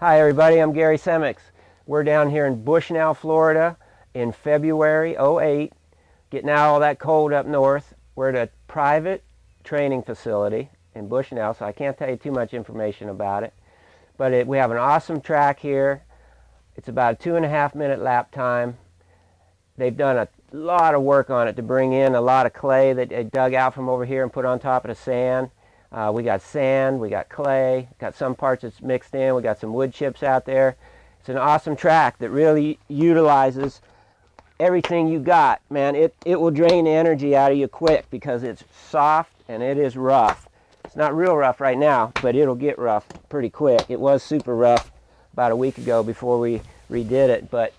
Hi everybody, I'm Gary Semics. We're down here in Bushnell, Florida in February '08, getting out all that cold up north. We're at a private training facility in Bushnell, so I can't tell you too much information about it. But we have an awesome track here. It's about a 2.5 minute lap time. They've done a lot of work on it to bring in a lot of clay that they dug out from over here and put on top of the sand. We got sand, we got clay, got some parts that's mixed in, we got some wood chips out there. It's an awesome track that really utilizes everything you got, man. It will drain the energy out of you quick because it's soft and it is rough. It's not real rough right now, but it'll get rough pretty quick. It was super rough about a week ago before we redid it, but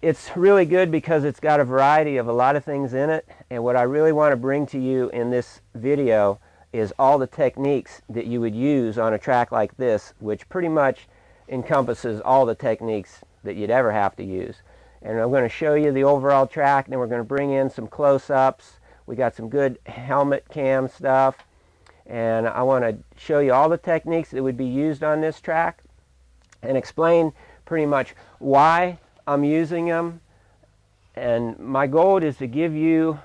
it's really good because it's got a variety of a lot of things in it. And what I really want to bring to you in this video is all the techniques that you would use on a track like this, which pretty much encompasses all the techniques that you'd ever have to use. And I'm going to show you the overall track, and then we're going to bring in some close-ups. We got some good helmet cam stuff, and I want to show you all the techniques that would be used on this track and explain pretty much why I'm using them. And my goal is to give you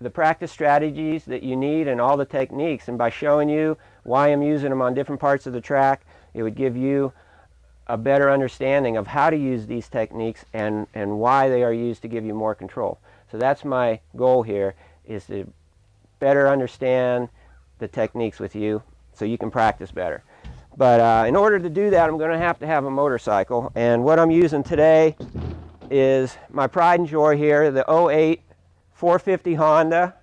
the practice strategies that you need and all the techniques, and by showing you why I'm using them on different parts of the track, it would give you a better understanding of how to use these techniques and why they are used to give you more control. So that's my goal here, is to better understand the techniques with you so you can practice better. But in order to do that, I'm going to have a motorcycle, and what I'm using today is my pride and joy here, the '08 450 Honda.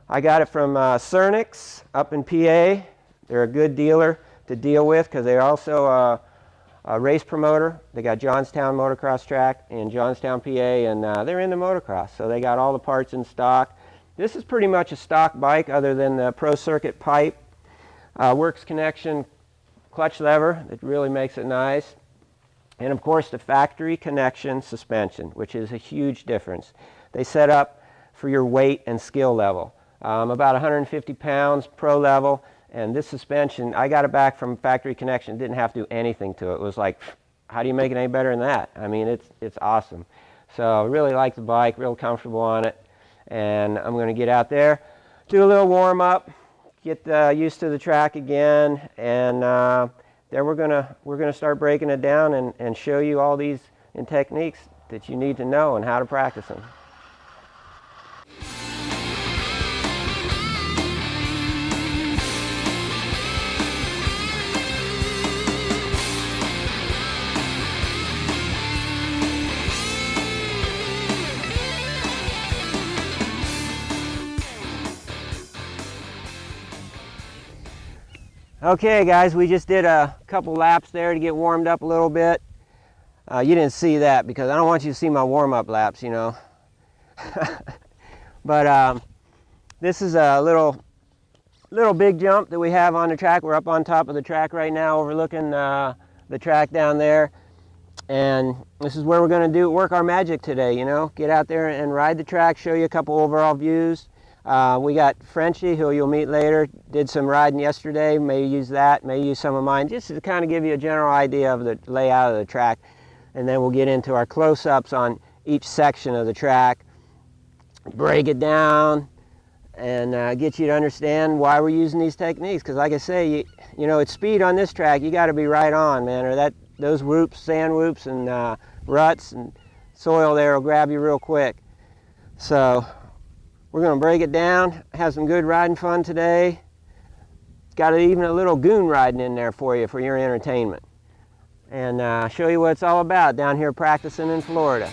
I got it from Semics up in PA. They're a good dealer to deal with because they're also a race promoter. They got Johnstown Motocross Track in Johnstown, PA, and they're into motocross, so they got all the parts in stock. This is pretty much a stock bike other than the Pro Circuit pipe. Works connection clutch lever that really makes it nice. And of course the factory connection suspension, which is a huge difference. They set up for your weight and skill level. About 150 pounds pro level, and this suspension, I got it back from factory connection, didn't have to do anything to it. It was like, how do you make it any better than that? I mean, it's awesome. So I really like the bike, real comfortable on it, and I'm going to get out there, do a little warm up, get used to the track again, and then we're gonna start breaking it down and show you all these techniques that you need to know and how to practice them. Okay guys, we just did a couple laps there to get warmed up a little bit. You didn't see that because I don't want you to see my warm-up laps, you know. But this is a little big jump that we have on the track. We're up on top of the track right now, overlooking the track down there. And this is where we're going to work our magic today, you know. Get out there and ride the track, show you a couple overall views. We got Frenchie, who you'll meet later, did some riding yesterday, may use that, may use some of mine, just to kind of give you a general idea of the layout of the track. And then we'll get into our close-ups on each section of the track, break it down, and get you to understand why we're using these techniques. Because like I say, you know, it's speed on this track, you got to be right on, man, or those whoops, sand whoops and ruts and soil there will grab you real quick. So we're going to break it down, have some good riding fun today. It's got even a little goon riding in there for you for your entertainment. And show you what it's all about down here practicing in Florida.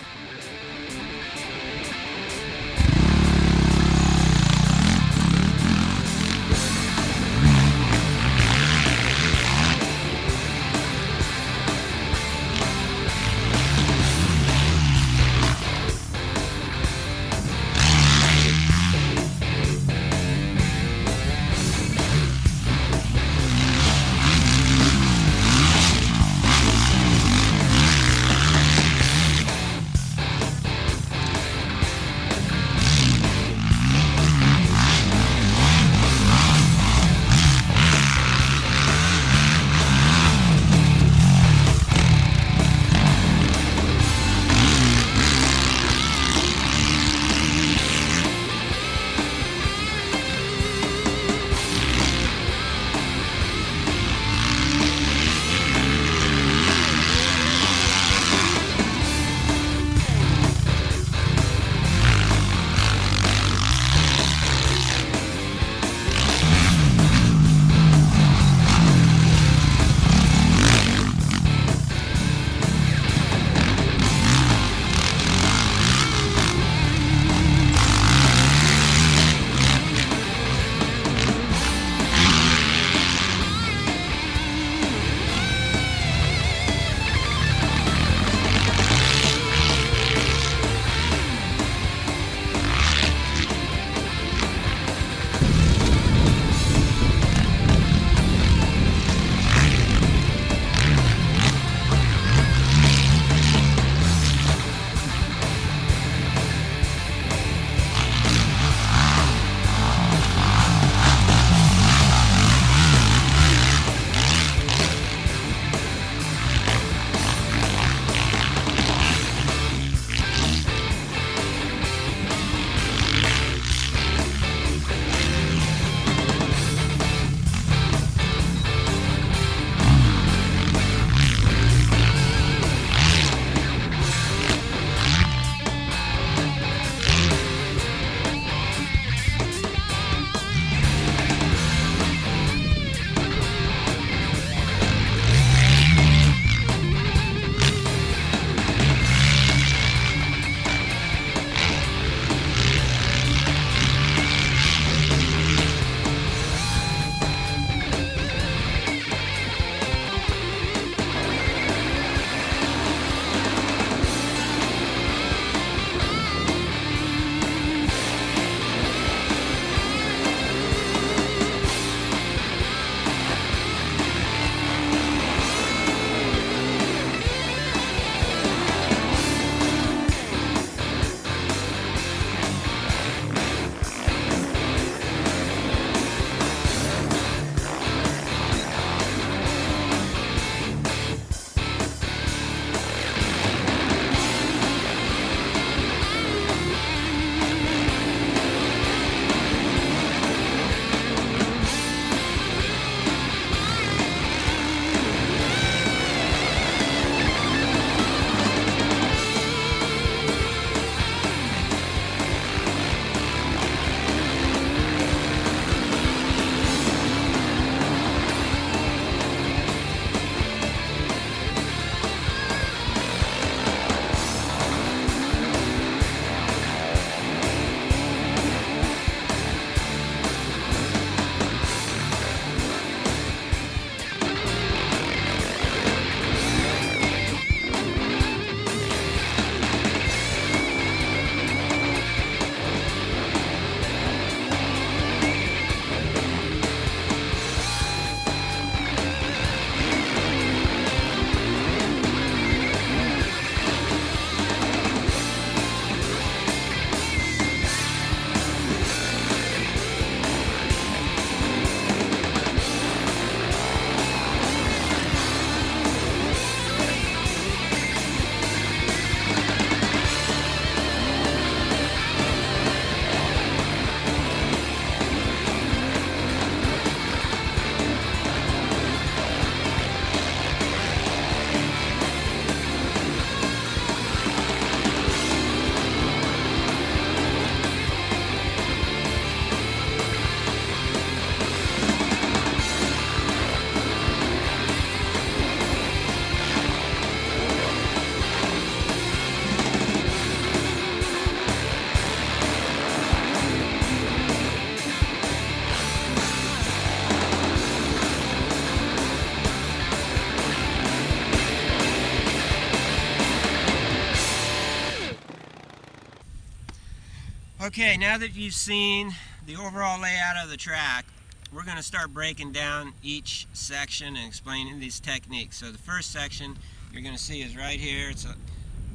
Okay, now that you've seen the overall layout of the track, we're going to start breaking down each section and explaining these techniques. So the first section you're going to see is right here.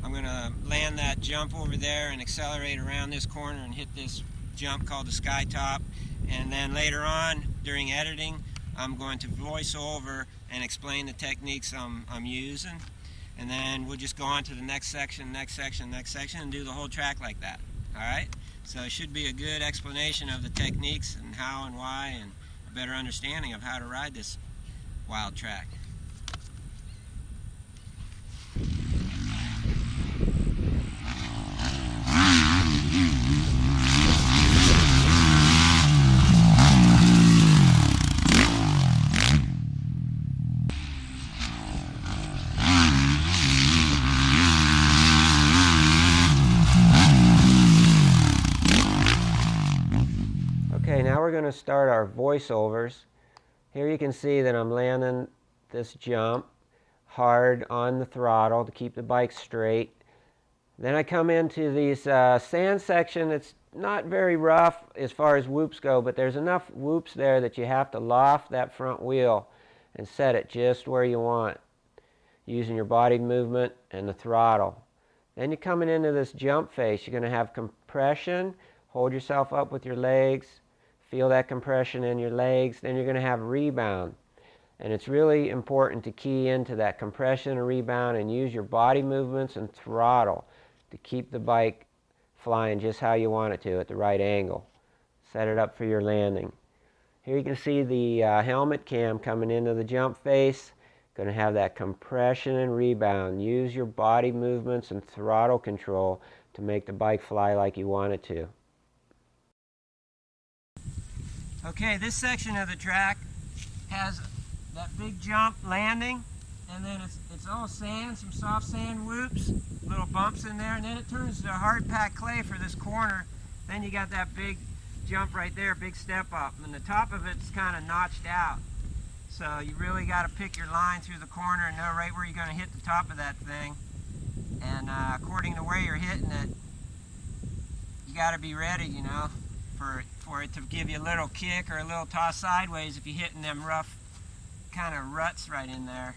I'm going to land that jump over there and accelerate around this corner and hit this jump called the sky top. And then later on, during editing, I'm going to voice over and explain the techniques I'm using. And then we'll just go on to the next section, next section, next section, and do the whole track like that. Alright? So it should be a good explanation of the techniques and how and why, and a better understanding of how to ride this wild track. Okay, now we're going to start our voiceovers. Here you can see that I'm landing this jump hard on the throttle to keep the bike straight. Then I come into these sand section. It's not very rough as far as whoops go, but there's enough whoops there that you have to loft that front wheel and set it just where you want, using your body movement and the throttle. Then you're coming into this jump face. You're going to have compression. Hold yourself up with your legs. Feel that compression in your legs. Then you're going to have rebound. And it's really important to key into that compression and rebound and use your body movements and throttle to keep the bike flying just how you want it to at the right angle. Set it up for your landing. Here you can see the helmet cam coming into the jump face. Going to have that compression and rebound. Use your body movements and throttle control to make the bike fly like you want it to. Okay, this section of the track has that big jump landing, and then it's all sand, some soft sand whoops, little bumps in there, and then it turns to hard packed clay for this corner. Then you got that big jump right there, big step up, and the top of it's kind of notched out. So you really got to pick your line through the corner and know right where you're going to hit the top of that thing. And according to where you're hitting it, you got to be ready, you know, for it to give you a little kick or a little toss sideways if you're hitting them rough kind of ruts right in there.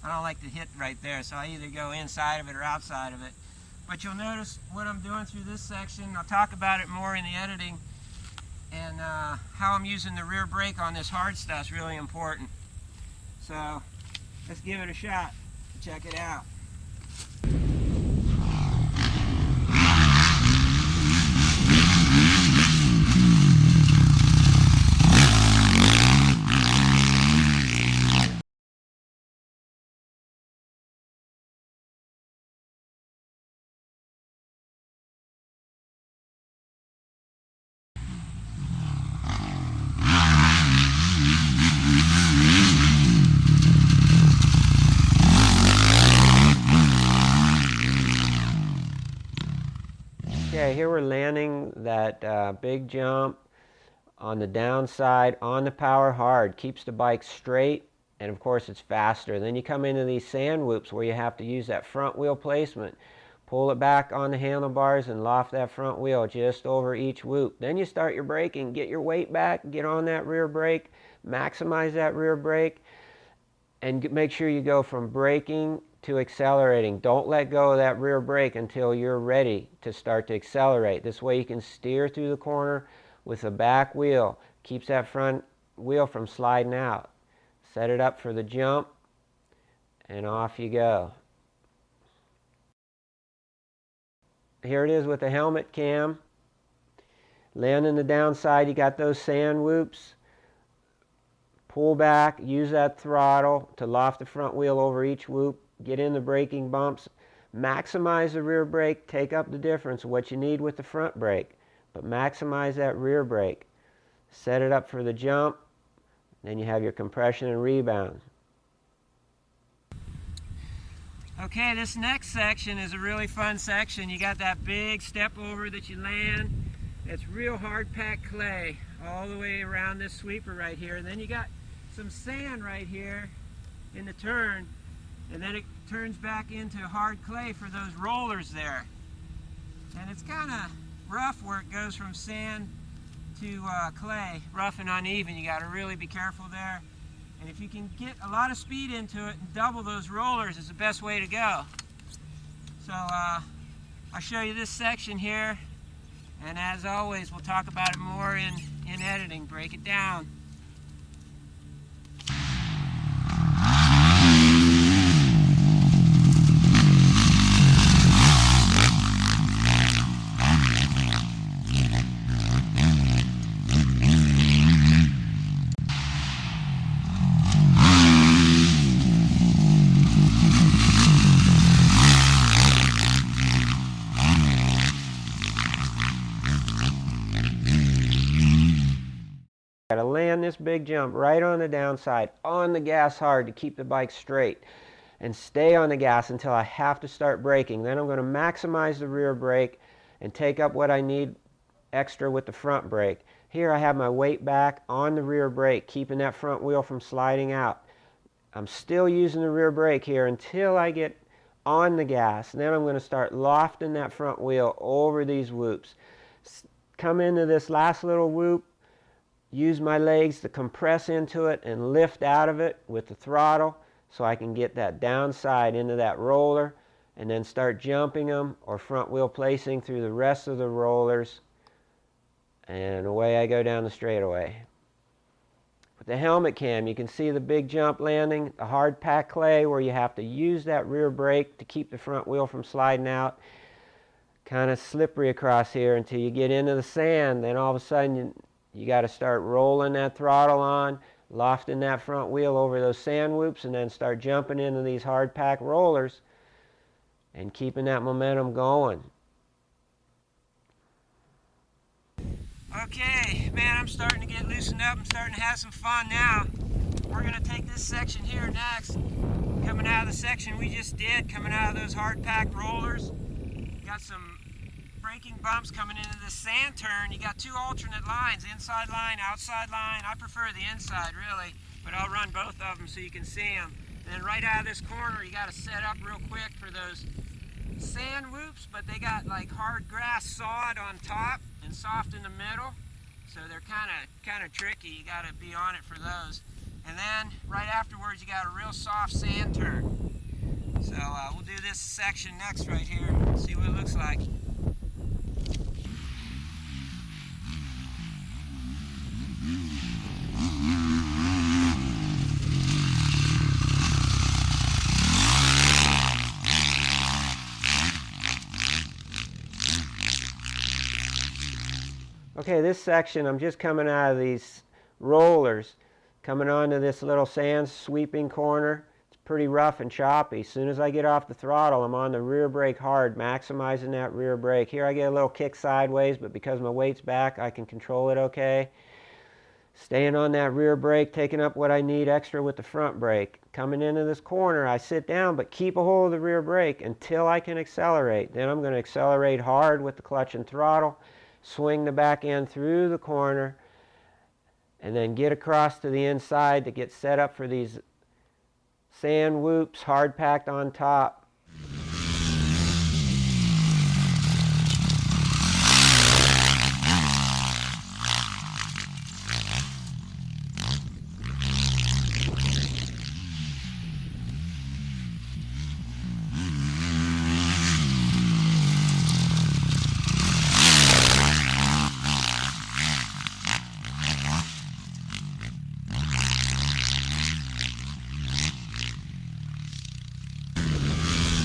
I don't like to hit right there, so I either go inside of it or outside of it. But you'll notice what I'm doing through this section. I'll talk about it more in the editing, and how I'm using the rear brake on this hard stuff is really important. So let's give it a shot. Check it out. Okay, here we're landing that big jump on the downside on the power hard. Keeps the bike straight, and of course it's faster. Then you come into these sand whoops where you have to use that front wheel placement. Pull it back on the handlebars and loft that front wheel just over each whoop. Then you start your braking. Get your weight back, get on that rear brake, maximize that rear brake, and make sure you go from braking to accelerating. Don't let go of that rear brake until you're ready to start to accelerate. This way you can steer through the corner with the back wheel. Keeps that front wheel from sliding out. Set it up for the jump, and off you go. Here it is with the helmet cam. Landing the downside, you got those sand whoops. Pull back, use that throttle to loft the front wheel over each whoop. Get in the braking bumps, maximize the rear brake, take up the difference of what you need with the front brake, but maximize that rear brake. Set it up for the jump, then you have your compression and rebound. Okay, this next section is a really fun section. You got that big step over that you land. It's real hard packed clay all the way around this sweeper right here, and then you got some sand right here in the turn. And then it turns back into hard clay for those rollers there. And it's kind of rough where it goes from sand to clay, rough and uneven. You got to really be careful there. And if you can get a lot of speed into it and double those rollers, is the best way to go. So I'll show you this section here, and as always, we'll talk about it more in editing, break it down. Got to land this big jump right on the downside, on the gas hard to keep the bike straight, and stay on the gas until I have to start braking. Then I'm going to maximize the rear brake and take up what I need extra with the front brake. Here I have my weight back on the rear brake, keeping that front wheel from sliding out. I'm still using the rear brake here until I get on the gas. And then I'm going to start lofting that front wheel over these whoops. Come into this last little whoop, use my legs to compress into it and lift out of it with the throttle so I can get that downside into that roller, and then start jumping them or front wheel placing through the rest of the rollers, and away I go down the straightaway. With the helmet cam, you can see the big jump landing, the hard packed clay where you have to use that rear brake to keep the front wheel from sliding out. Kind of slippery across here until you get into the sand. Then all of a sudden you got to start rolling that throttle on, lofting that front wheel over those sand whoops, and then start jumping into these hard pack rollers and keeping that momentum going. Okay, man, I'm starting to get loosened up. I'm starting to have some fun now. We're going to take this section here next. Coming out of the section we just did, coming out of those hard packed rollers. Got some braking bumps coming into this sand turn. You got two alternate lines, inside line, outside line. I prefer the inside really, but I'll run both of them so you can see them. And then right out of this corner you got to set up real quick for those sand whoops, but they got like hard grass sod on top and soft in the middle, so they're kind of tricky. You got to be on it for those. And then right afterwards you got a real soft sand turn. So we'll do this section next right here, see what it looks like. Okay, this section, I'm just coming out of these rollers, coming onto this little sand sweeping corner. It's pretty rough and choppy. As soon as I get off the throttle, I'm on the rear brake hard, maximizing that rear brake. Here I get a little kick sideways, but because my weight's back, I can control it okay. Staying on that rear brake, taking up what I need extra with the front brake. Coming into this corner, I sit down, but keep a hold of the rear brake until I can accelerate. Then I'm going to accelerate hard with the clutch and throttle, swing the back end through the corner, and then get across to the inside to get set up for these sand whoops, hard packed on top.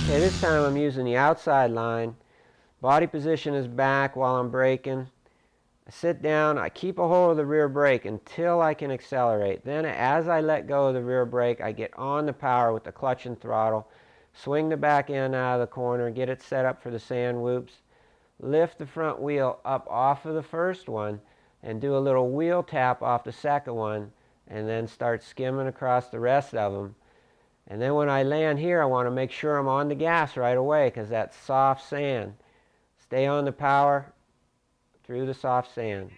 Okay, this time I'm using the outside line. Body position is back while I'm braking. I sit down, I keep a hold of the rear brake until I can accelerate. Then as I let go of the rear brake, I get on the power with the clutch and throttle, swing the back end out of the corner, get it set up for the sand whoops, lift the front wheel up off of the first one, and do a little wheel tap off the second one, and then start skimming across the rest of them. And then when I land here, I want to make sure I'm on the gas right away because that's soft sand. Stay on the power through the soft sand.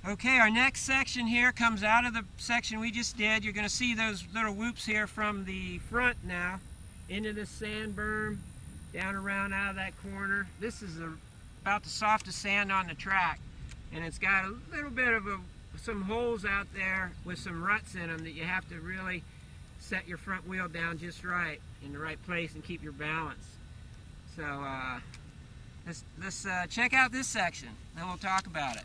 Okay, our next section here comes out of the section we just did. You're going to see those little whoops here from the front now into the sand berm, down around out of that corner. This is a about the softest sand on the track, and it's got a little bit of some holes out there with some ruts in them that you have to really set your front wheel down just right in the right place and keep your balance. So let's check out this section, then we'll talk about it.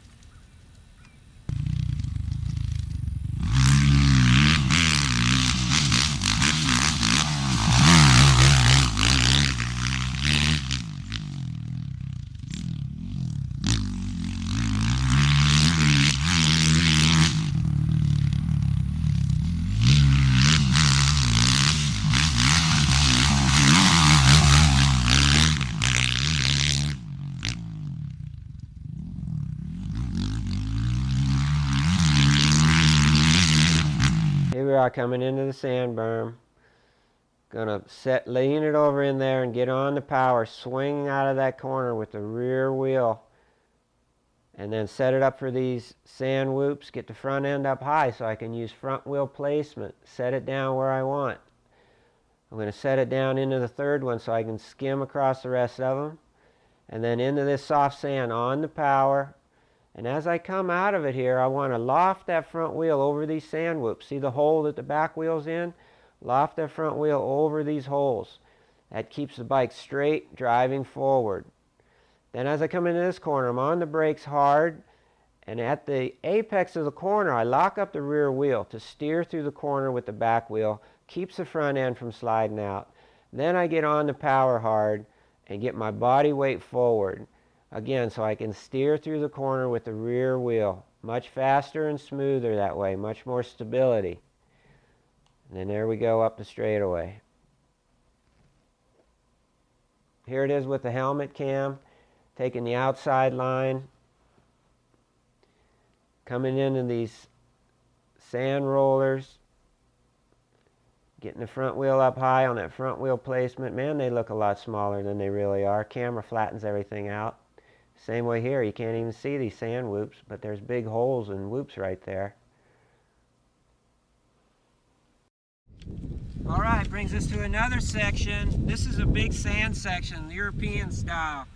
Here we are coming into the sand berm. Gonna lean it over in there and get on the power, swing out of that corner with the rear wheel, and then set it up for these sand whoops. Get the front end up high so I can use front wheel placement. Set it down where I want. I'm going to set it down into the third one so I can skim across the rest of them, and then into this soft sand on the power. And as I come out of it here, I want to loft that front wheel over these sand whoops. See the hole that the back wheel's in? Loft that front wheel over these holes. That keeps the bike straight, driving forward. Then as I come into this corner, I'm on the brakes hard, and at the apex of the corner, I lock up the rear wheel to steer through the corner with the back wheel. Keeps the front end from sliding out. Then I get on the power hard and get my body weight forward. Again, so I can steer through the corner with the rear wheel. Much faster and smoother that way, much more stability. And then there we go up the straightaway. Here it is with the helmet cam, taking the outside line, coming into these sand rollers, getting the front wheel up high on that front wheel placement. Man, they look a lot smaller than they really are. Camera flattens everything out. Same way here, you can't even see these sand whoops, but there's big holes and whoops right there. All right, brings us to another section. This is a big sand section, European style,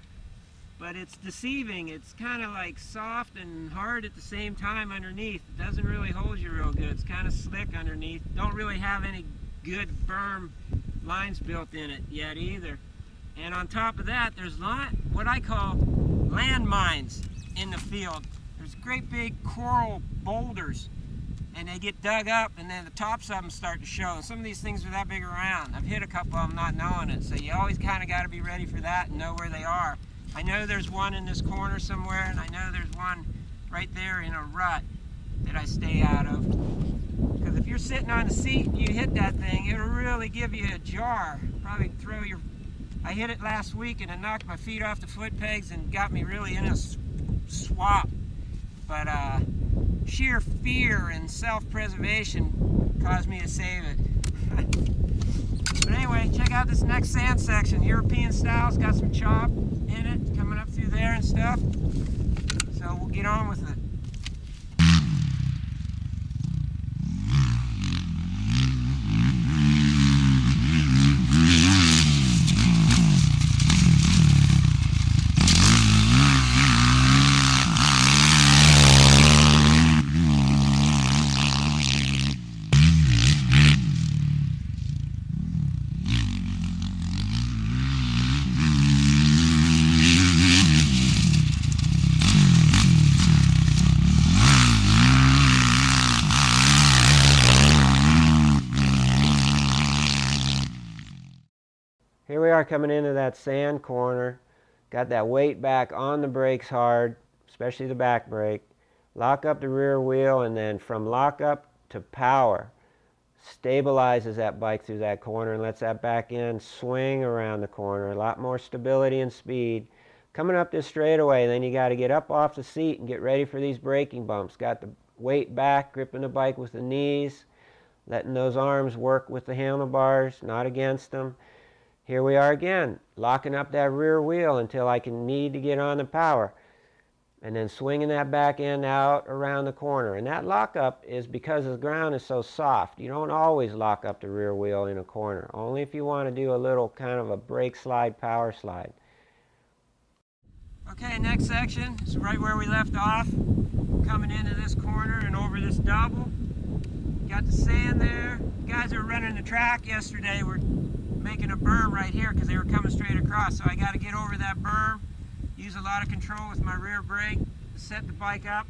but it's deceiving. It's kind of like soft and hard at the same time underneath. It doesn't really hold you real good. It's kind of slick underneath. Don't really have any good firm lines built in it yet either. And on top of that, there's what I call landmines in the field. There's great big coral boulders, and they get dug up, and then the tops of them start to show. And some of these things are that big around. I've hit a couple of them not knowing it, so you always kind of got to be ready for that and know where they are. I know there's one in this corner somewhere, and I know there's one right there in a rut that I stay out of. Because if you're sitting on the seat and you hit that thing, it'll really give you a jar. Probably throw your... I hit it last week and it knocked my feet off the foot pegs and got me really in a swap. But sheer fear and self-preservation caused me to save it. But anyway, check out this next sand section. European style. It's got some chop in it coming up through there and stuff. So we'll get on with it. Here we are coming into that sand corner. Got that weight back on the brakes hard, especially the back brake. Lock up the rear wheel, and then from lock up to power, stabilizes that bike through that corner and lets that back end swing around the corner. A lot more stability and speed. Coming up this straightaway, then you got to get up off the seat and get ready for these braking bumps. Got the weight back, gripping the bike with the knees, letting those arms work with the handlebars, not against them. Here we are again, locking up that rear wheel until I can need to get on the power. And then swinging that back end out around the corner. And that lockup is because the ground is so soft. You don't always lock up the rear wheel in a corner. Only if you want to do a little kind of a brake slide, power slide. Okay, next section is right where we left off, coming into this corner and over this double. Got the sand there. The guys that were running the track yesterday were making a berm right here because they were coming straight across, so I got to get over that berm, use a lot of control with my rear brake to set the bike up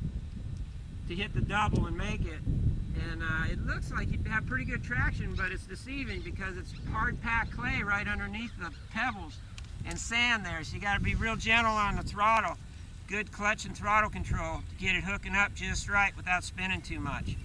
to hit the double and make it. And it looks like you'd have pretty good traction, but it's deceiving because it's hard packed clay right underneath the pebbles and sand there, so you got to be real gentle on the throttle. Good clutch and throttle control to get it hooking up just right without spinning too much.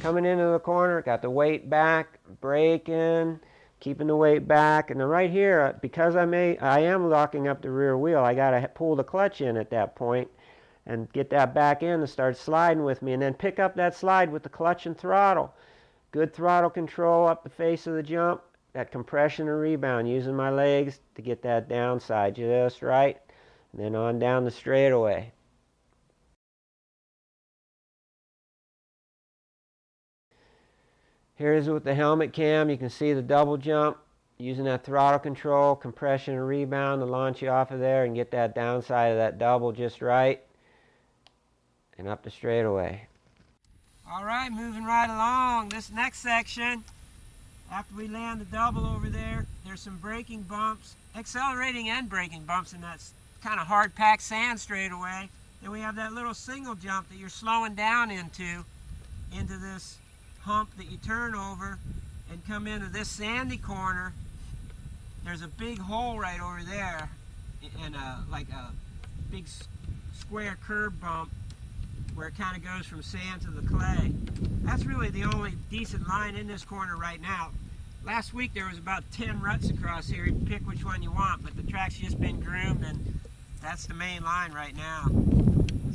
Coming into the corner, got the weight back, braking, keeping the weight back, and then right here, because I am locking up the rear wheel, I gotta pull the clutch in at that point and get that back in and start sliding with me, and then pick up that slide with the clutch and throttle. Good throttle control up the face of the jump, that compression and rebound, using my legs to get that downside just right, and then on down the straightaway. Here's with the helmet cam. You can see the double jump, using that throttle control, compression and rebound to launch you off of there and get that downside of that double just right and up the straightaway. All right, moving right along. This next section, after we land the double over there, there's some braking bumps, accelerating and braking bumps in that kind of hard packed sand straightaway. Then we have that little single jump that you're slowing down into this hump that you turn over and come into this sandy corner. There's a big hole right over there and like a big square curb bump where it kind of goes from sand to the clay. That's really the only decent line in this corner right now. Last week there was about 10 ruts across here. You can pick which one you want, but the track's just been groomed and that's the main line right now.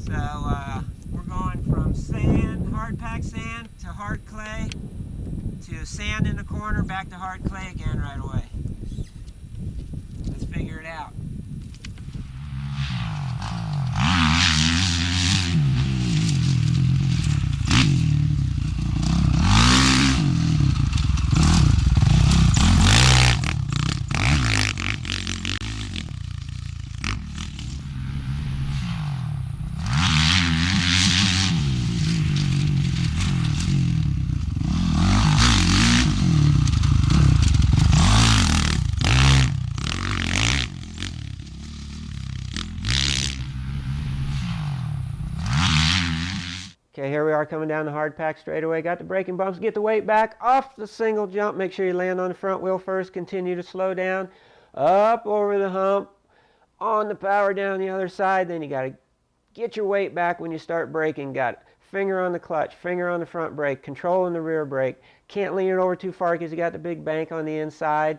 So we're going from sand, hard packed sand, to hard clay, to sand in the corner, back to hard clay again right away. Let's figure it out. Okay, here we are coming down the hard pack straightaway. Got the braking bumps. Get the weight back off the single jump. Make sure you land on the front wheel first. Continue to slow down. Up over the hump. On the power down the other side. Then you got to get your weight back when you start braking. Got finger on the clutch, finger on the front brake, controlling the rear brake. Can't lean it over too far because you got the big bank on the inside.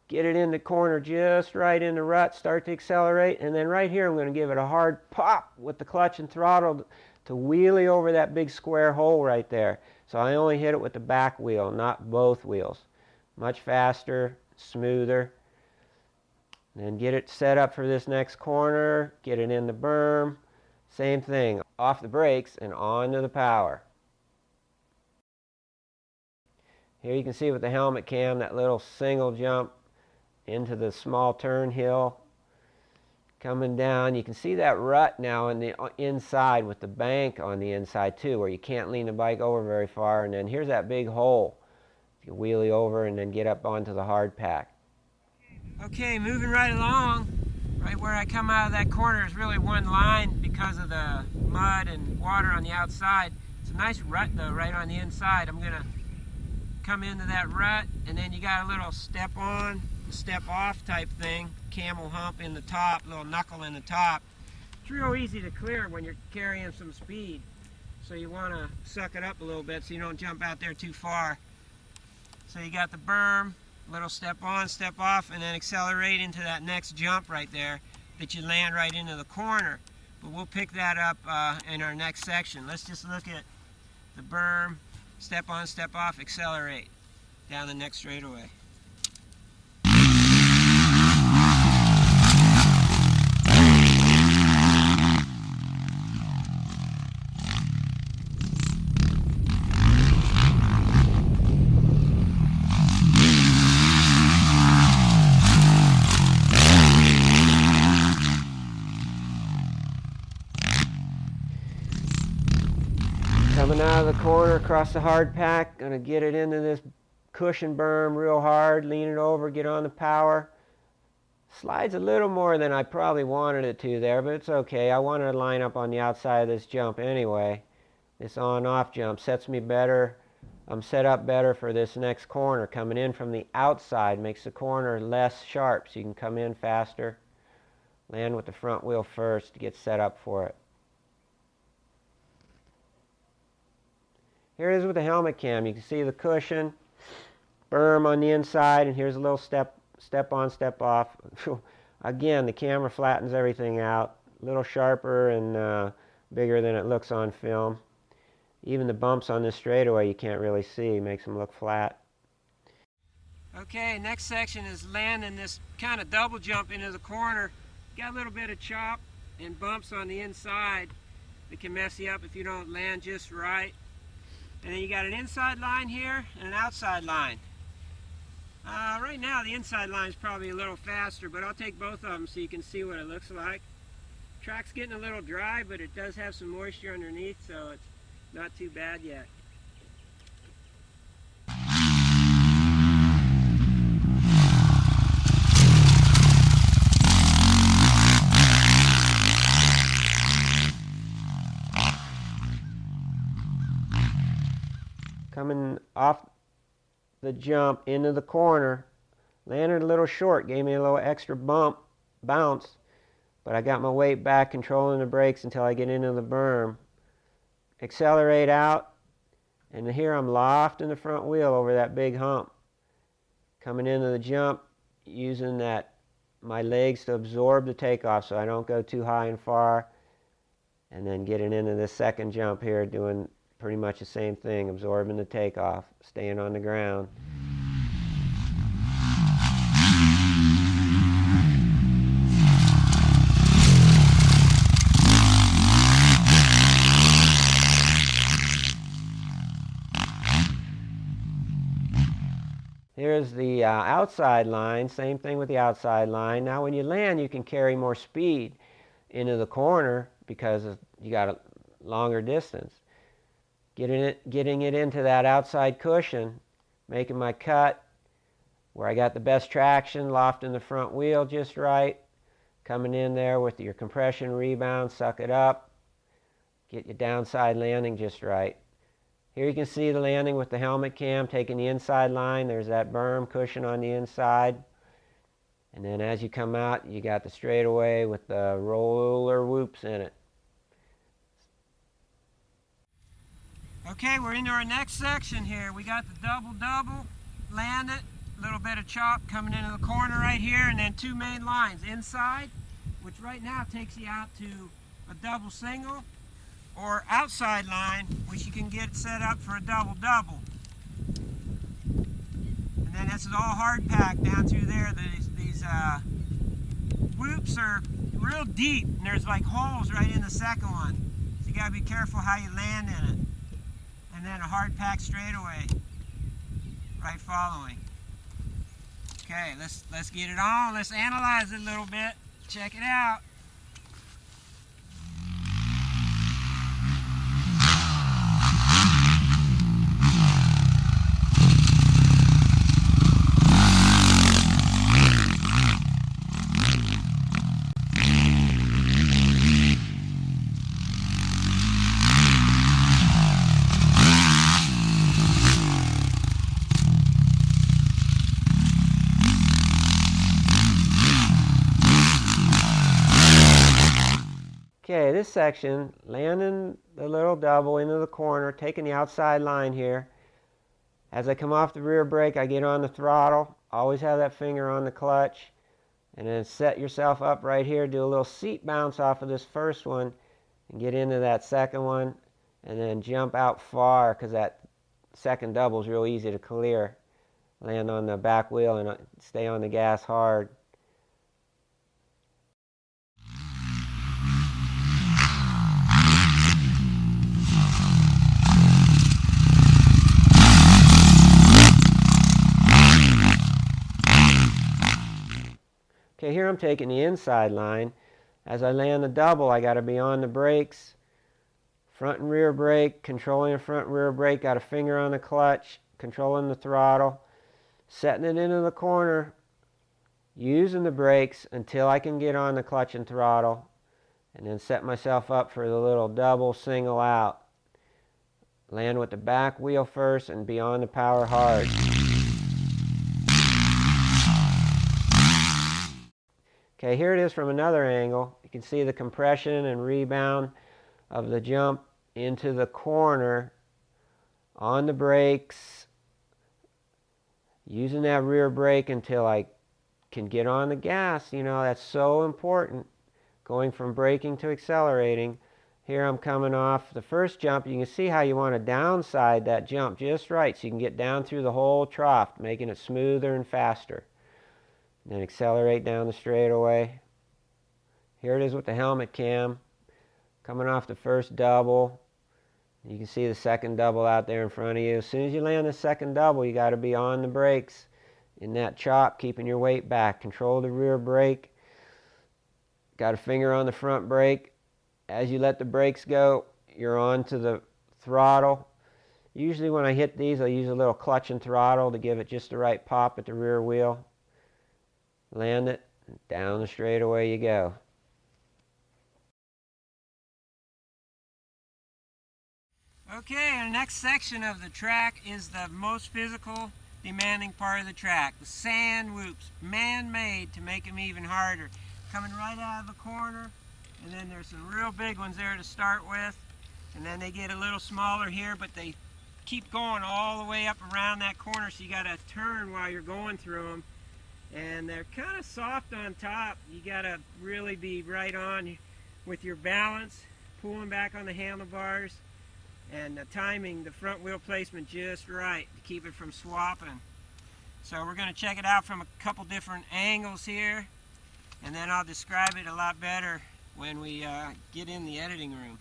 Get it in the corner just right in the rut. Start to accelerate. And then right here I'm going to give it a hard pop with the clutch and throttle to wheelie over that big square hole right there. So I only hit it with the back wheel, not both wheels. Much faster, smoother. Then get it set up for this next corner, get it in the berm. Same thing, off the brakes and on to the power. Here you can see with the helmet cam, that little single jump into the small turn hill. Coming down, you can see that rut now on the inside with the bank on the inside too, where you can't lean the bike over very far. And then here's that big hole. You can wheelie over and then get up onto the hard pack. Okay, moving right along. Right where I come out of that corner is really one line because of the mud and water on the outside. It's a nice rut though right on the inside. I'm gonna come into that rut and then you got a little step on, step off type thing. Camel hump in the top, little knuckle in the top. It's real easy to clear when you're carrying some speed. So you want to suck it up a little bit so you don't jump out there too far. So you got the berm, little step on, step off, and then accelerate into that next jump right there that you land right into the corner. But we'll pick that up in our next section. Let's just look at the berm, step on, step off, accelerate down the next straightaway. Coming out of the corner across the hard pack, gonna get it into this cushion berm real hard, lean it over, get on the power. Slides a little more than I probably wanted it to there, but it's okay. I wanted to line up on the outside of this jump anyway. This on-off jump sets me better. I'm set up better for this next corner. Coming in from the outside makes the corner less sharp, so you can come in faster. Land with the front wheel first to get set up for it. Here it is with the helmet cam. You can see the cushion, berm on the inside, and here's a little step on, step off. Again, the camera flattens everything out. A little sharper and bigger than it looks on film. Even the bumps on this straightaway you can't really see. Makes them look flat. Okay, next section is landing this kind of double jump into the corner. Got a little bit of chop and bumps on the inside that can mess you up if you don't land just right. And then you got an inside line here and an outside line. Right now the inside line is probably a little faster, but I'll take both of them so you can see what it looks like. Track's getting a little dry, but it does have some moisture underneath, so it's not too bad yet. Coming off the jump into the corner, landed a little short, gave me a little extra bounce, but I got my weight back, controlling the brakes until I get into the berm. Accelerate out, and here I'm lofting the front wheel over that big hump. Coming into the jump, using my legs to absorb the takeoff so I don't go too high and far, and then getting into this second jump here, doing pretty much the same thing, absorbing the takeoff, staying on the ground. Here's the outside line, same thing with the outside line. Now when you land, you can carry more speed into the corner because you got a longer distance. Getting it into that outside cushion, making my cut where I got the best traction, lofting the front wheel just right, coming in there with your compression rebound, suck it up, get your downside landing just right. Here you can see the landing with the helmet cam, taking the inside line. There's that berm cushion on the inside. And then as you come out, you got the straightaway with the roller whoops in it. Okay, we're into our next section here. We got the double-double, land it, a little bit of chop coming into the corner right here, and then two main lines. Inside, which right now takes you out to a double-single, or outside line, which you can get set up for a double-double. And then this is all hard packed down through there. These whoops are real deep, and there's like holes right in the second one. So you gotta be careful how you land in it. And then a hard pack straightaway right following. Okay, let's get it on. Let's analyze it a little bit. Check it out. Okay, this section, landing the little double into the corner, taking the outside line here. As I come off the rear brake, I get on the throttle. Always have that finger on the clutch. And then set yourself up right here, do a little seat bounce off of this first one, and get into that second one, and then jump out far, because that second double is real easy to clear. Land on the back wheel and stay on the gas hard. Okay, here I'm taking the inside line. As I land the double, I got to be on the brakes. Front and rear brake, controlling the front and rear brake, got a finger on the clutch, controlling the throttle, setting it into the corner, using the brakes until I can get on the clutch and throttle, and then set myself up for the little double single out. Land with the back wheel first and be on the power hard. Okay, here it is from another angle. You can see the compression and rebound of the jump into the corner on the brakes, using that rear brake until I can get on the gas. You know, that's so important, going from braking to accelerating. Here I'm coming off the first jump. You can see how you want to downside that jump just right so you can get down through the whole trough, making it smoother and faster. Then accelerate down the straightaway. Here it is with the helmet cam, coming off the first double. You can see the second double out there in front of you. As soon as you land the second double, you got to be on the brakes in that chop, keeping your weight back. Control the rear brake. Got a finger on the front brake. As you let the brakes go, you're on to the throttle. Usually when I hit these, I use a little clutch and throttle to give it just the right pop at the rear wheel. Land it, down the straightaway you go. Okay, the next section of the track is the most physical, demanding part of the track. The sand whoops, man-made to make them even harder. Coming right out of the corner, and then there's some real big ones there to start with. And then they get a little smaller here, but they keep going all the way up around that corner, so you got to turn while you're going through them. And they're kind of soft on top. You got to really be right on with your balance, pulling back on the handlebars, and timing the front wheel placement just right to keep it from swapping. So we're going to check it out from a couple different angles here, and then I'll describe it a lot better when we get in the editing room.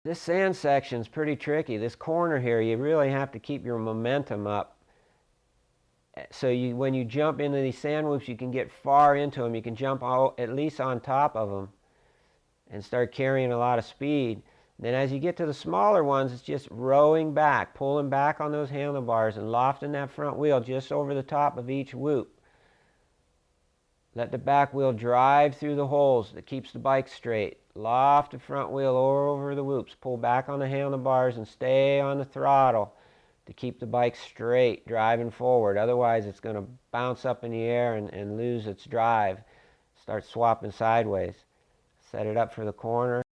This sand section is pretty tricky. This corner here, you really have to keep your momentum up. So when you jump into these sand whoops, you can get far into them. You can jump at least on top of them and start carrying a lot of speed. Then as you get to the smaller ones, it's just rowing back, pulling back on those handlebars and lofting that front wheel just over the top of each whoop. Let the back wheel drive through the holes that keeps the bike straight. Loft the front wheel over the whoops. Pull back on the handlebars and stay on the throttle to keep the bike straight, driving forward. Otherwise, it's going to bounce up in the air and lose its drive. Start swapping sideways. Set it up for the corner.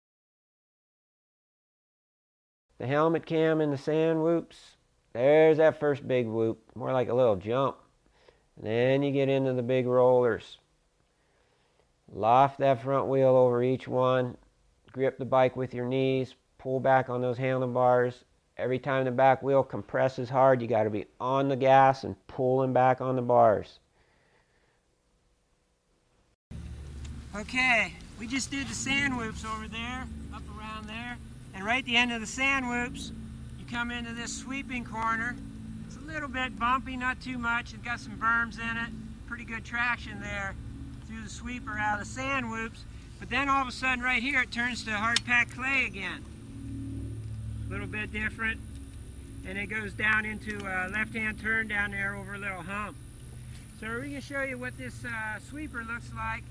The helmet cam in the sand whoops. There's that first big whoop, more like a little jump. And then you get into the big rollers. Loft that front wheel over each one. Grip the bike with your knees. Pull back on those handlebars. Every time the back wheel compresses hard, you got to be on the gas and pulling back on the bars. Okay, we just did the sand whoops over there, up around there. And right at the end of the sand whoops, you come into this sweeping corner. It's a little bit bumpy, not too much. It's got some berms in it. Pretty good traction there through the sweeper out of the sand whoops. But then all of a sudden right here it turns to hard packed clay again. A little bit different. And it goes down into a left-hand turn down there over a little hump. So we're going to show you what this sweeper looks like,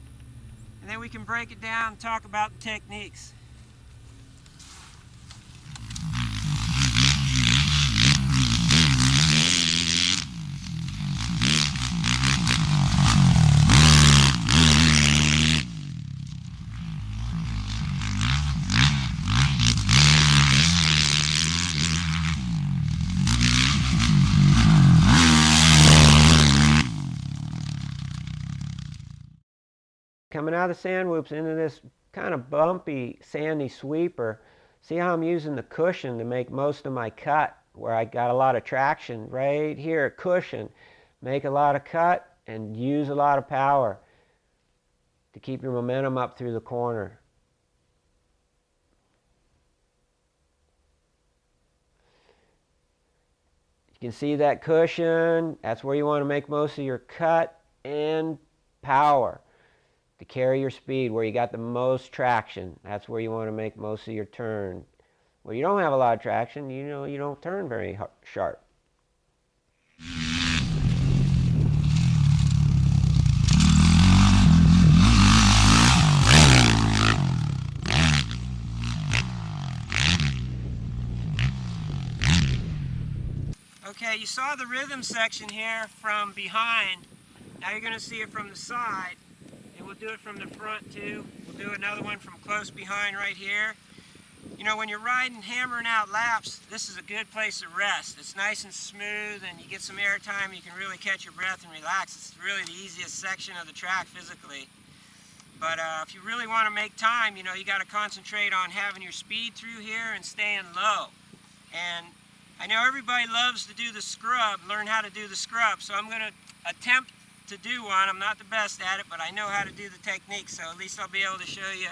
and then we can break it down and talk about the techniques. coming out of the sand whoops into this kind of bumpy, sandy sweeper. See how I'm using the cushion to make most of my cut, where I got a lot of traction right here, cushion. Make a lot of cut and use a lot of power to keep your momentum up through the corner. You can see that cushion. That's where you want to make most of your cut, and power to carry your speed, where you got the most traction. That's where you want to make most of your turn. Where you don't have a lot of traction, you know, you don't turn very sharp. Okay, you saw the rhythm section here from behind. Now you're going to see it from the side, and we'll do it from the front too. We'll do another one from close behind right here. You know, when you're riding, hammering out laps, this is a good place to rest. It's nice and smooth, and you get some air time. You can really catch your breath and relax. It's really the easiest section of the track physically. But if you really want to make time, you know, you got to concentrate on having your speed through here and staying low. And I know everybody loves to do the scrub, learn how to do the scrub, so I'm going to attempt to do one. I'm not the best at it, but I know how to do the technique, so at least I'll be able to show you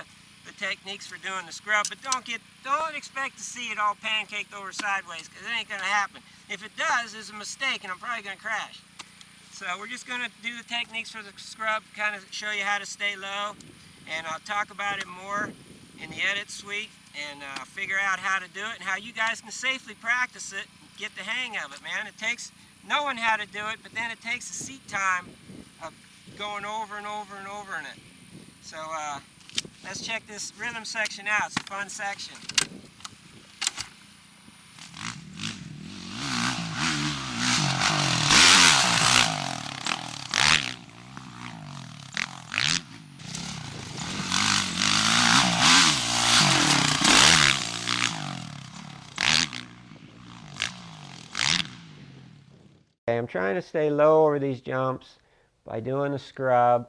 the techniques for doing the scrub. But don't expect to see it all pancaked over sideways, because it ain't going to happen. If it does, it's a mistake, and I'm probably going to crash. So we're just going to do the techniques for the scrub, kind of show you how to stay low, and I'll talk about it more in the edit suite, and figure out how to do it and how you guys can safely practice it and get the hang of it, man. It takes knowing how to do it, but then it takes a seat time of going over and over and over in it. So let's check this rhythm section out. It's a fun section. I'm trying to stay low over these jumps by doing the scrub.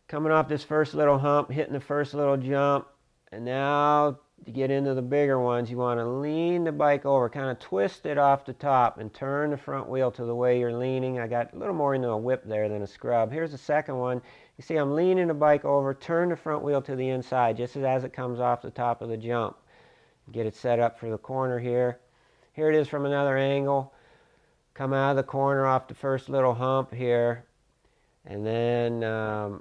Coming off this first little hump, hitting the first little jump, and now to get into the bigger ones, you want to lean the bike over, kind of twist it off the top and turn the front wheel to the way you're leaning. I got a little more into a whip there than a scrub. Here's the second one. You see I'm leaning the bike over, turn the front wheel to the inside just as it comes off the top of the jump. Get it set up for the corner here. Here it is from another angle. Come out of the corner off the first little hump here, and then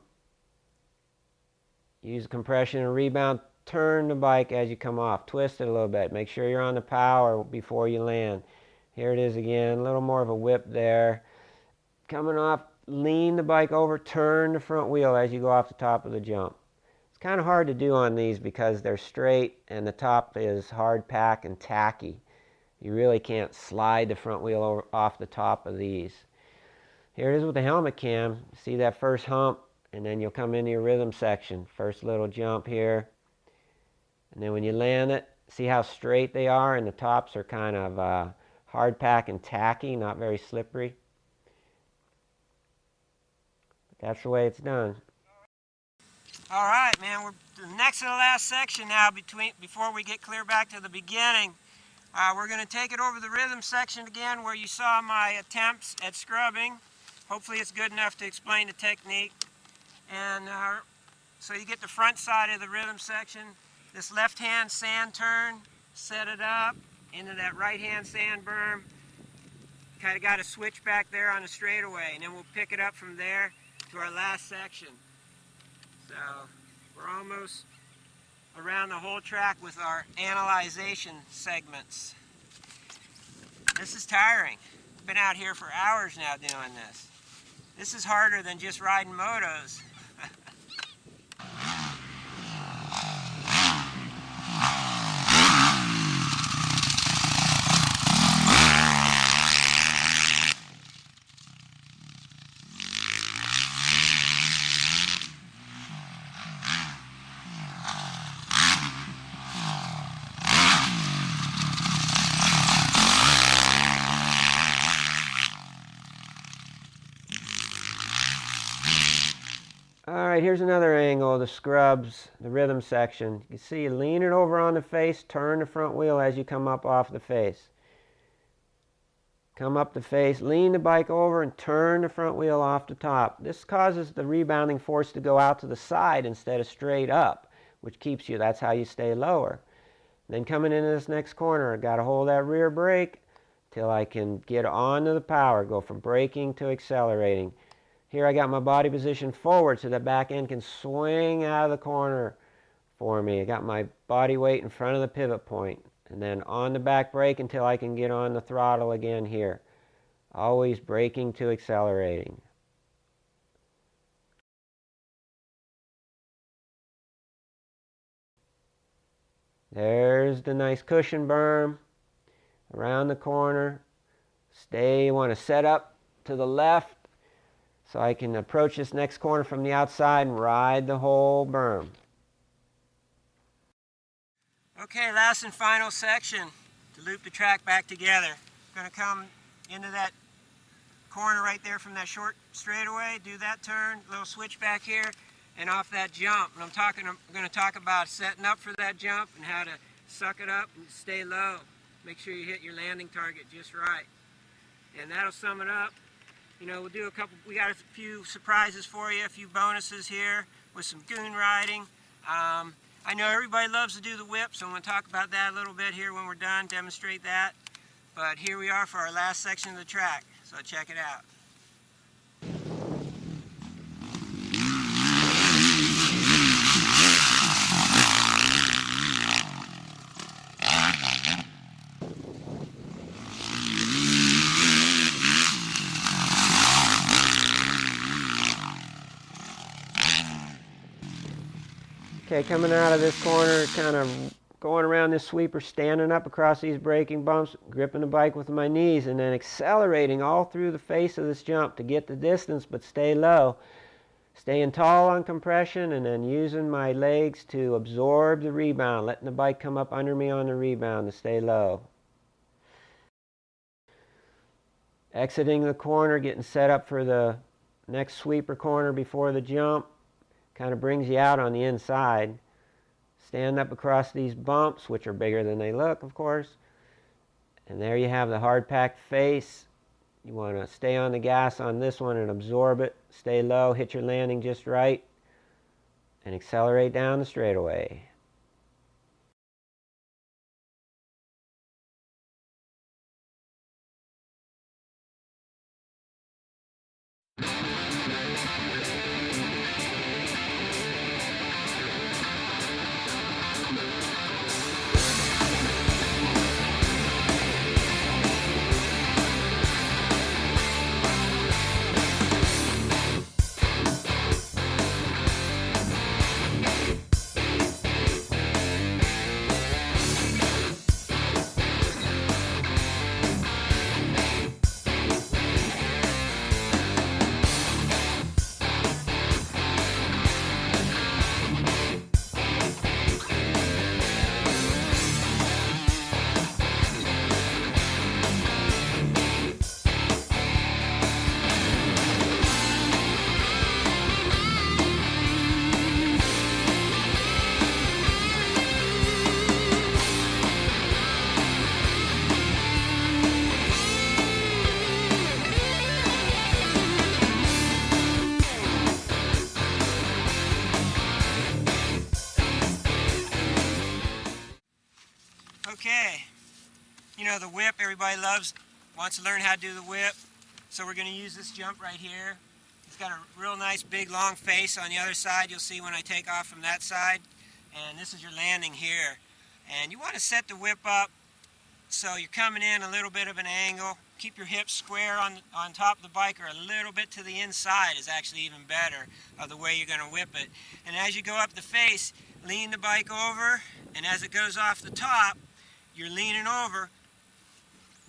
use compression and rebound. Turn the bike as you come off. Twist it a little bit. Make sure you're on the power before you land. Here it is again. A little more of a whip there. Coming off, lean the bike over. Turn the front wheel as you go off the top of the jump. It's kind of hard to do on these because they're straight and the top is hard pack and tacky. You really can't slide the front wheel over, off the top of these. Here it is with the helmet cam. See that first hump, and then you'll come into your rhythm section. First little jump here. And then when you land it, see how straight they are, and the tops are kind of hard pack and tacky, not very slippery. But that's the way it's done. All right, man, we're the next to the last section now before we get clear back to the beginning. We're going to take it over the rhythm section again where you saw my attempts at scrubbing. Hopefully it's good enough to explain the technique. And so you get the front side of the rhythm section. This left-hand sand turn, set it up into that right-hand sand berm. Kind of got a switch back there on the straightaway, and then we'll pick it up from there to our last section. So we're almost around the whole track with our analyzation segments. This is tiring. I've been out here for hours now doing this. This is harder than just riding motos. right, here's another angle of the scrubs, the rhythm section. You can see you lean it over on the face, turn the front wheel as you come up off the face. Come up the face, lean the bike over and turn the front wheel off the top. This causes the rebounding force to go out to the side instead of straight up, which keeps you, that's how you stay lower. Then coming into this next corner, I've got to hold that rear brake till I can get onto the power, go from braking to accelerating. Here I got my body positioned forward so the back end can swing out of the corner for me. I got my body weight in front of the pivot point. And then on the back brake until I can get on the throttle again here. Always braking to accelerating. There's the nice cushion berm around the corner. You want to set up to the left so I can approach this next corner from the outside and ride the whole berm. Okay, last and final section to loop the track back together. Going to come into that corner right there from that short straightaway, do that turn, little switch back here, and off that jump. And I'm going to talk about setting up for that jump and how to suck it up and stay low. Make sure you hit your landing target just right. And that'll sum it up. You know, we got a few surprises for you, a few bonuses here with some goon riding. I know everybody loves to do the whip, so I'm going to talk about that a little bit here when we're done, demonstrate that. But here we are for our last section of the track, so check it out. Okay, coming out of this corner, kind of going around this sweeper, standing up across these braking bumps, gripping the bike with my knees, and then accelerating all through the face of this jump to get the distance but stay low. Staying tall on compression and then using my legs to absorb the rebound, letting the bike come up under me on the rebound to stay low. Exiting the corner, getting set up for the next sweeper corner before the jump. Kind of brings you out on the inside. Stand up across these bumps, which are bigger than they look, of course. And there you have the hard-packed face. You want to stay on the gas on this one and absorb it. Stay low, hit your landing just right, and accelerate down the straightaway. Okay, you know the whip, everybody wants to learn how to do the whip. So we're going to use this jump right here. It's got a real nice big long face on the other side. You'll see when I take off from that side. And this is your landing here. And you want to set the whip up so you're coming in a little bit of an angle. Keep your hips square on top of the bike, or a little bit to the inside is actually even better of the way you're going to whip it. And as you go up the face, lean the bike over, and as it goes off the top, you're leaning over,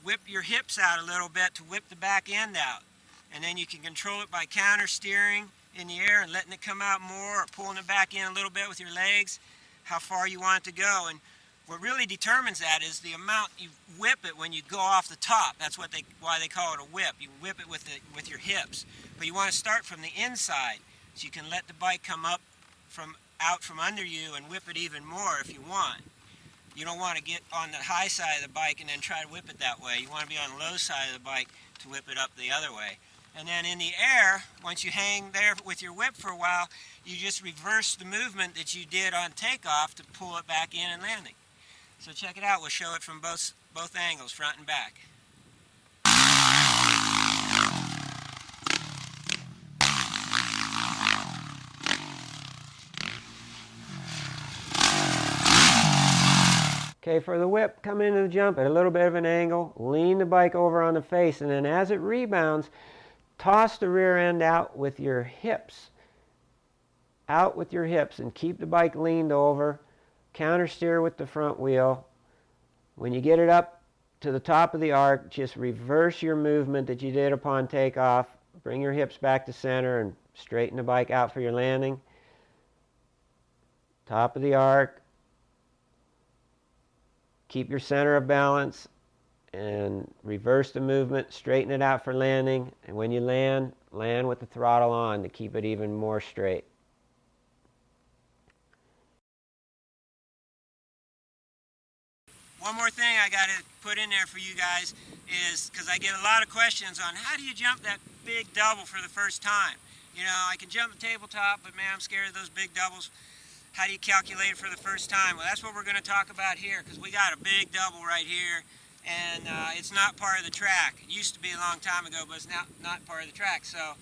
whip your hips out a little bit to whip the back end out. And then you can control it by counter steering in the air and letting it come out more, or pulling it back in a little bit with your legs, how far you want it to go. And what really determines that is the amount you whip it when you go off the top. That's why they call it a whip. You whip it with your hips. But you want to start from the inside. So you can let the bike come up out from under you and whip it even more if you want. You don't want to get on the high side of the bike and then try to whip it that way. You want to be on the low side of the bike to whip it up the other way. And then in the air, once you hang there with your whip for a while, you just reverse the movement that you did on takeoff to pull it back in and landing. So check it out. We'll show it from both angles, front and back. Okay, for the whip, come into the jump at a little bit of an angle, lean the bike over on the face, and then as it rebounds, toss the rear end out with your hips. Out with your hips and keep the bike leaned over. Counter steer with the front wheel. When you get it up to the top of the arc, just reverse your movement that you did upon takeoff. Bring your hips back to center and straighten the bike out for your landing. Top of the arc. Keep your center of balance and reverse the movement, straighten it out for landing, and when you land with the throttle on to keep it even more straight. One more thing I got to put in there for you guys is, because I get a lot of questions on how do you jump that big double for the first time. You know, I can jump the tabletop, but man, I'm scared of those big doubles. How do you calculate it for the first time? Well, that's what we're going to talk about here, because we got a big double right here, and it's not part of the track. It used to be a long time ago, but it's not part of the track. So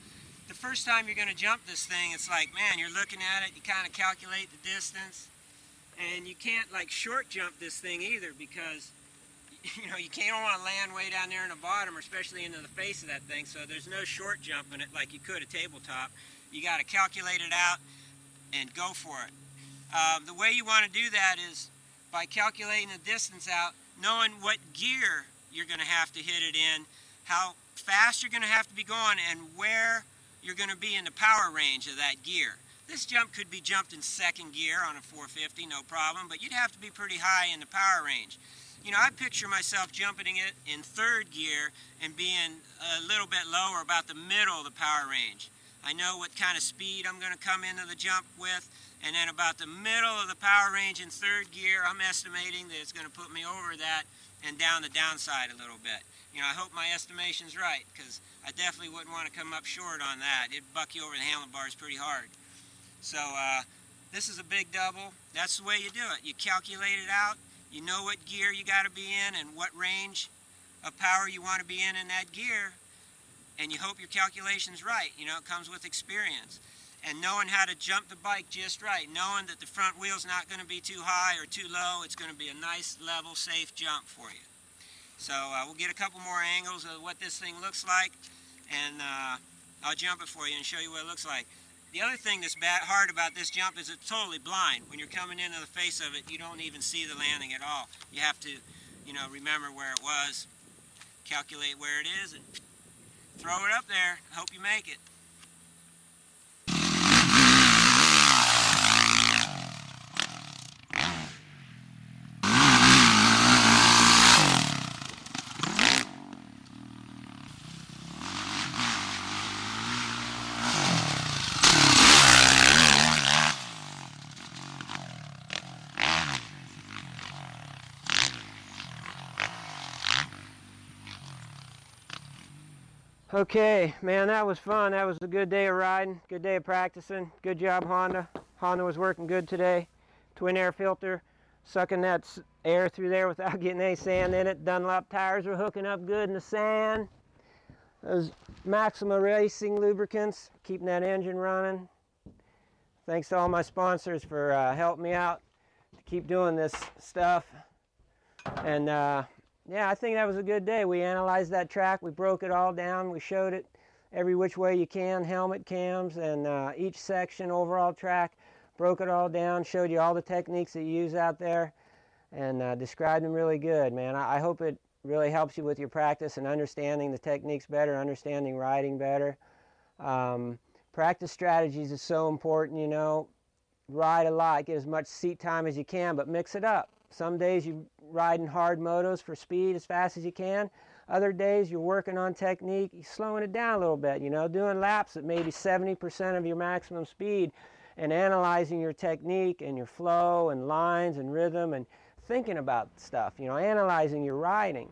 the first time you're going to jump this thing, it's like, man, you're looking at it, you kind of calculate the distance, and you can't like short jump this thing either, because you know, you don't want to land way down there in the bottom, or especially into the face of that thing. So there's no short jumping it like you could a tabletop. You got to calculate it out and go for it. The way you want to do that is by calculating the distance out, knowing what gear you're going to have to hit it in, how fast you're going to have to be going, and where you're going to be in the power range of that gear. This jump could be jumped in second gear on a 450, no problem, but you'd have to be pretty high in the power range. You know, I picture myself jumping it in third gear and being a little bit lower, about the middle of the power range. I know what kind of speed I'm going to come into the jump with, and then about the middle of the power range in third gear, I'm estimating that it's going to put me over that and down the downside a little bit. You know, I hope my estimation's right, because I definitely wouldn't want to come up short on that. It'd buck you over the handlebars pretty hard. So this is a big double. That's the way you do it. You calculate it out. You know what gear you got to be in and what range of power you want to be in that gear, and you hope your calculation's right. You know, it comes with experience. And knowing how to jump the bike just right, knowing that the front wheel's not going to be too high or too low, it's going to be a nice, level, safe jump for you. So we'll get a couple more angles of what this thing looks like, and I'll jump it for you and show you what it looks like. The other thing that's hard about this jump is it's totally blind. When you're coming into the face of it, you don't even see the landing at all. You have to, you know, remember where it was, calculate where it is, and throw it up there. Hope you make it. Okay, man, that was fun. That was a good day of riding, good day of practicing. Good job, Honda. Honda was working good today. Twin air filter, sucking that air through there without getting any sand in it. Dunlop tires were hooking up good in the sand. Those Maxima Racing lubricants, keeping that engine running. Thanks to all my sponsors for helping me out to keep doing this stuff. And yeah, I think that was a good day. We analyzed that track, we broke it all down, we showed it every which way you can, helmet cams, and each section, overall track, broke it all down, showed you all the techniques that you use out there, and described them really good, man. I hope it really helps you with your practice and understanding the techniques better, understanding riding better. Practice strategies is so important, you know. Ride a lot, get as much seat time as you can, but mix it up. Some days you're riding hard motos for speed as fast as you can. Other days you're working on technique, you're slowing it down a little bit, you know, doing laps at maybe 70% of your maximum speed and analyzing your technique and your flow and lines and rhythm and thinking about stuff, you know, analyzing your riding.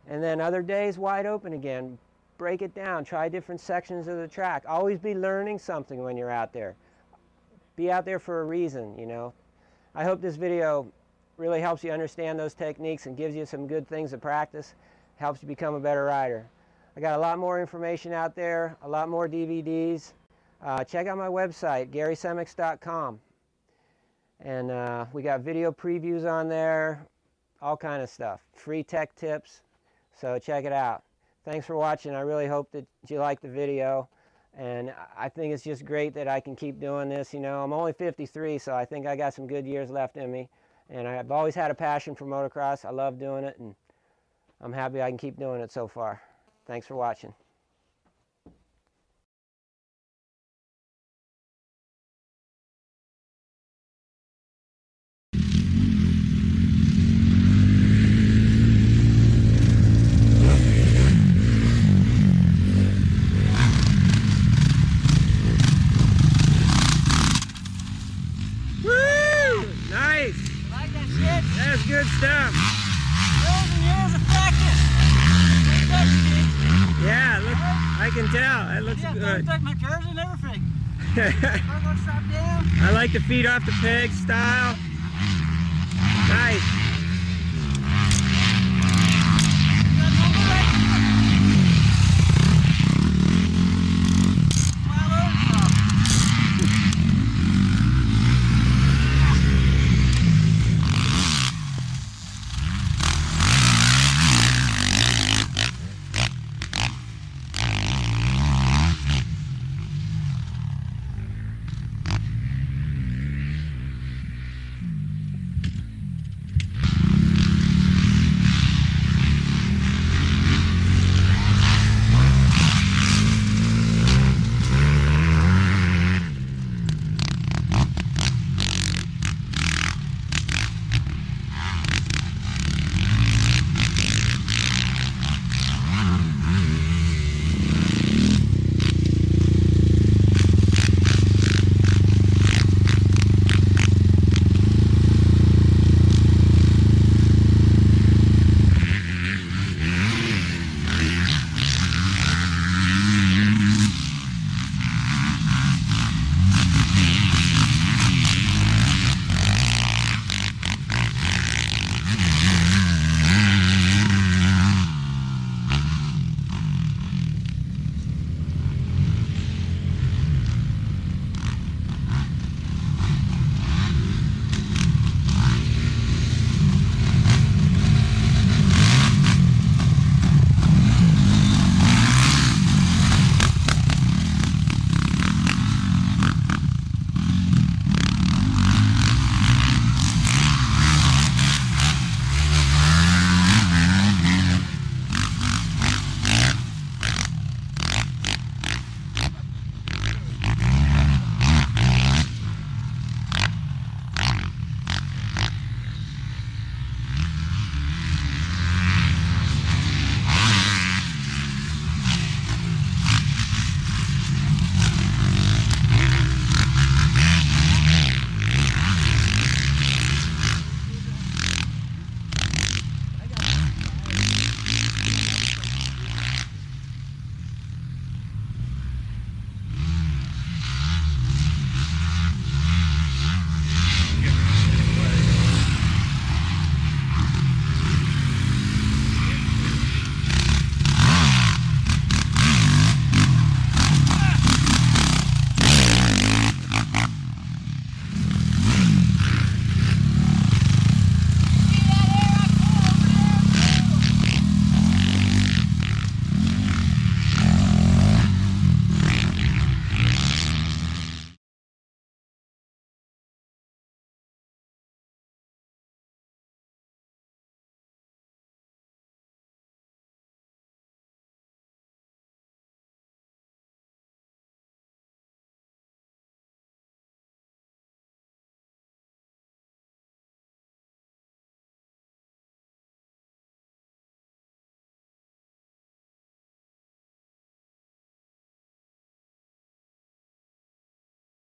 And then other days wide open again. Break it down, try different sections of the track. Always be learning something when you're out there. Be out there for a reason, you know. I hope this video really helps you understand those techniques and gives you some good things to practice, helps you become a better rider. I got a lot more information out there, a lot more DVDs. Check out my website, GarySemics.com. And we got video previews on there, all kind of stuff, free tech tips, so check it out. Thanks for watching. I really hope that you liked the video, and I think it's just great that I can keep doing this. You know, I'm only 53, so I think I got some good years left in me, and I've always had a passion for motocross. I love doing it, and I'm happy I can keep doing it so far. Thanks for watching. That's good stuff. Years and years of practice. Yeah, look, I can tell. It looks good. I took my curves and everything. I'm gonna stop down. I like the feet off the peg style. Nice.